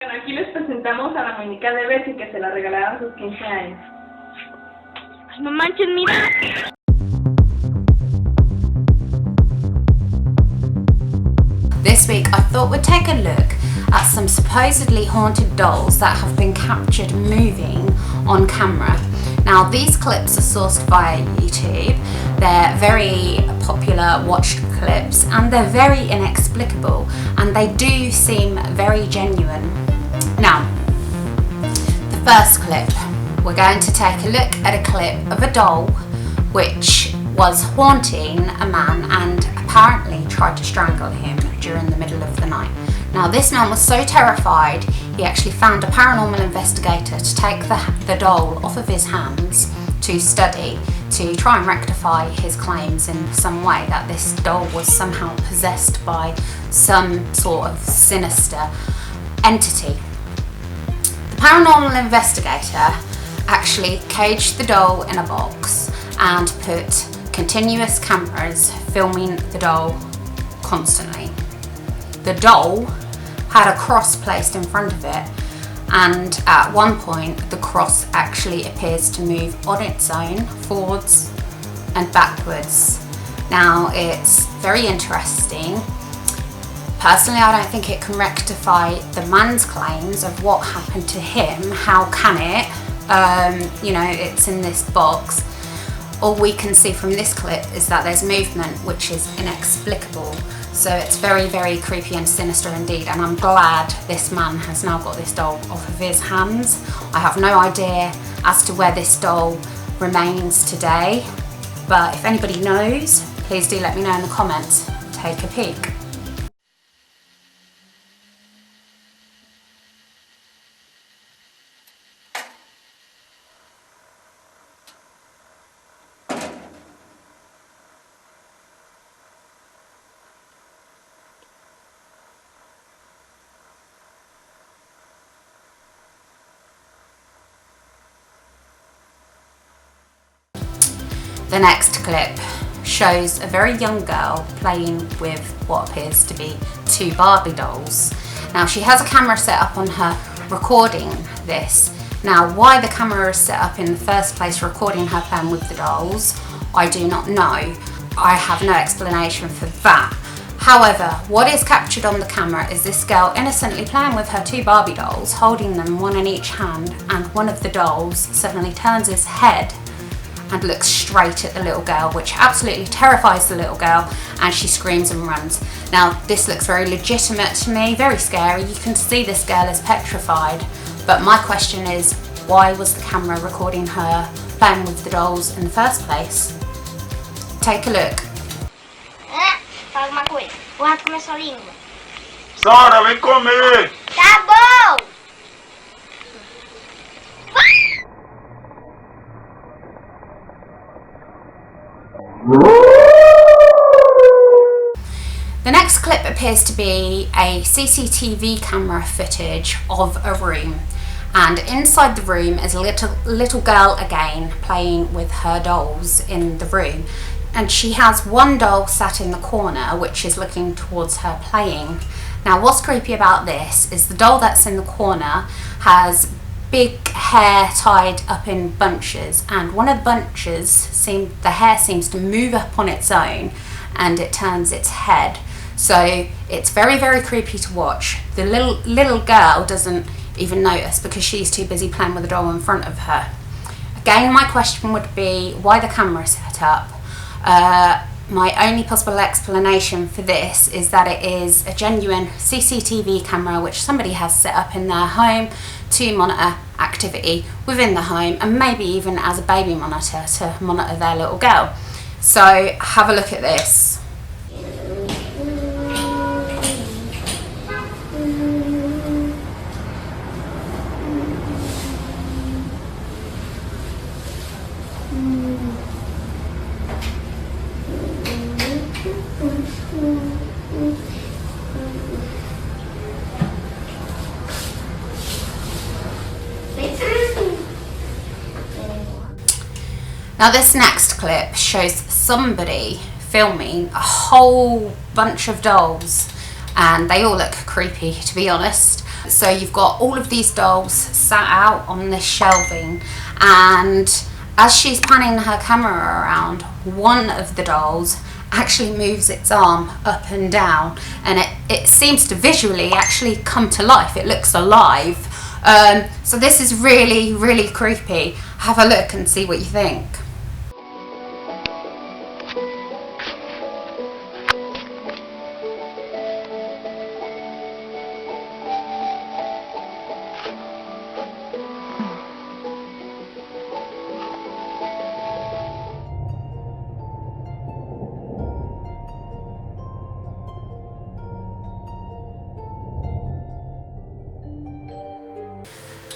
Bueno, aquí les presentamos a la muñeca de Bessie que se la regalaron a sus 15 años. Ay, no manches, mira. This week I thought we'd take a look at some supposedly haunted dolls that have been captured moving on camera. Now these clips are sourced via YouTube. They're very popular watched clips and they're very inexplicable and they do seem very genuine. Now, the first clip, we're going to take a look at a clip of a doll which was haunting a man and apparently tried to strangle him during the middle of the night. Now this man was so terrified he actually found a paranormal investigator to take the doll off of his hands to study, to try and rectify his claims in some way that this doll was somehow possessed by some sort of sinister entity. The paranormal investigator actually caged the doll in a box and put continuous cameras filming the doll constantly. The doll had a cross placed in front of it, and at one point the cross actually appears to move on its own forwards and backwards. Now it's very interesting. Personally, I don't think it can rectify the man's claims of what happened to him. How can it? You know, it's in this box. All we can see from this clip is that there's movement which is inexplicable. So it's very, very creepy and sinister indeed, and I'm glad this man has now got this doll off of his hands. I have no idea as to where this doll remains today, but if anybody knows, please do let me know in the comments. Take a peek. The next clip shows a very young girl playing with what appears to be two Barbie dolls. Now she has a camera set up on her recording this. Now why the camera is set up in the first place recording her playing with the dolls, I do not know. I have no explanation for that. However, what is captured on the camera is this girl innocently playing with her two Barbie dolls, holding them one in each hand, and one of the dolls suddenly turns his head and looks straight at the little girl, which absolutely terrifies the little girl, and she screams and runs. Now this looks very legitimate to me, very scary. You can see this girl is petrified, but my question is, why was the camera recording her playing with the dolls in the first place? Take a look. Fala uma coisa. O rato começou a língua. Sara, vem comer! Tá bom! The next clip appears to be a CCTV camera footage of a room, and inside the room is a little girl again playing with her dolls in the room, and she has one doll sat in the corner which is looking towards her playing. Now what's creepy about this is the doll that's in the corner has big hair tied up in bunches, and one of the bunches the hair seems to move up on its own and it turns its head. So it's very, very creepy to watch. The little girl doesn't even notice because she's too busy playing with the doll in front of her. Again, my question would be why the camera is set up. My only possible explanation for this is that it is a genuine CCTV camera which somebody has set up in their home to monitor activity within the home, and maybe even as a baby monitor to monitor their little girl. So have a look at this. Now this next clip shows somebody filming a whole bunch of dolls, and they all look creepy, to be honest. So you've got all of these dolls sat out on this shelving, and as she's panning her camera around, one of the dolls actually moves its arm up and down, and it seems to visually actually come to life. It looks alive. So this is really, really creepy. Have a look and see what you think.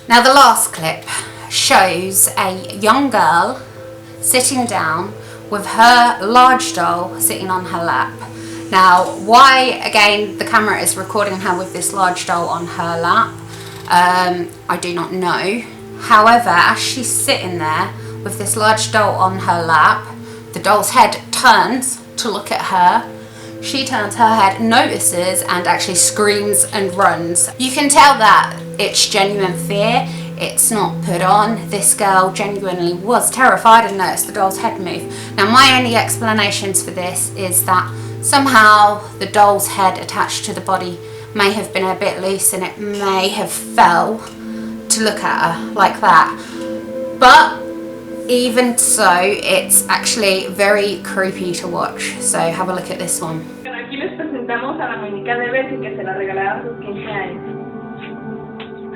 Now the last clip shows a young girl sitting down with her large doll sitting on her lap. Now why again the camera is recording her with this large doll on her lap, I do not know. However, as she's sitting there with this large doll on her lap, the doll's head turns to look at her. She turns her head, notices, and actually screams and runs. You can tell that it's genuine fear. It's not put on. This girl genuinely was terrified and noticed the doll's head move. Now my only explanations for this is that somehow the doll's head attached to the body may have been a bit loose and it may have fell to look at her like that. But even so, it's actually very creepy to watch. So have a look at this one. Aquí les presentamos a la muñeca de Bessie que se la regalaron sus 15 años.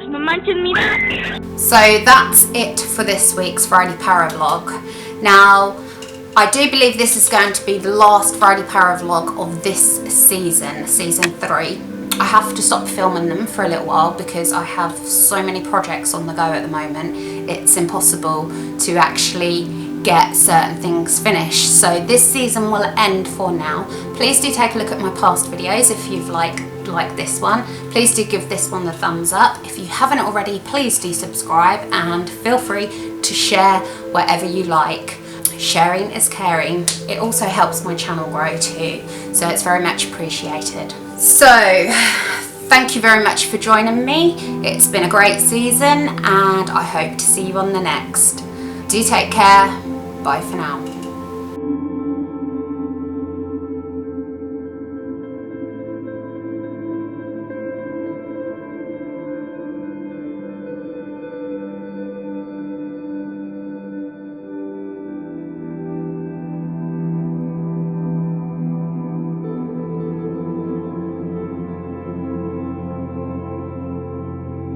No manches, mira. So that's it for this week's Friday ParaVlog. Now, I do believe this is going to be the last Friday ParaVlog of this season, season 3. I have to stop filming them for a little while because I have so many projects on the go at the moment. It's impossible to actually get certain things finished. So this season will end for now. Please do take a look at my past videos if you've liked this one. Please do give this one the thumbs up. If you haven't already, please do subscribe and feel free to share wherever you like. Sharing is caring. It also helps my channel grow too, so it's very much appreciated. So thank you very much for joining me. It's been a great season and I hope to see you on the next. Do take care. Bye for now.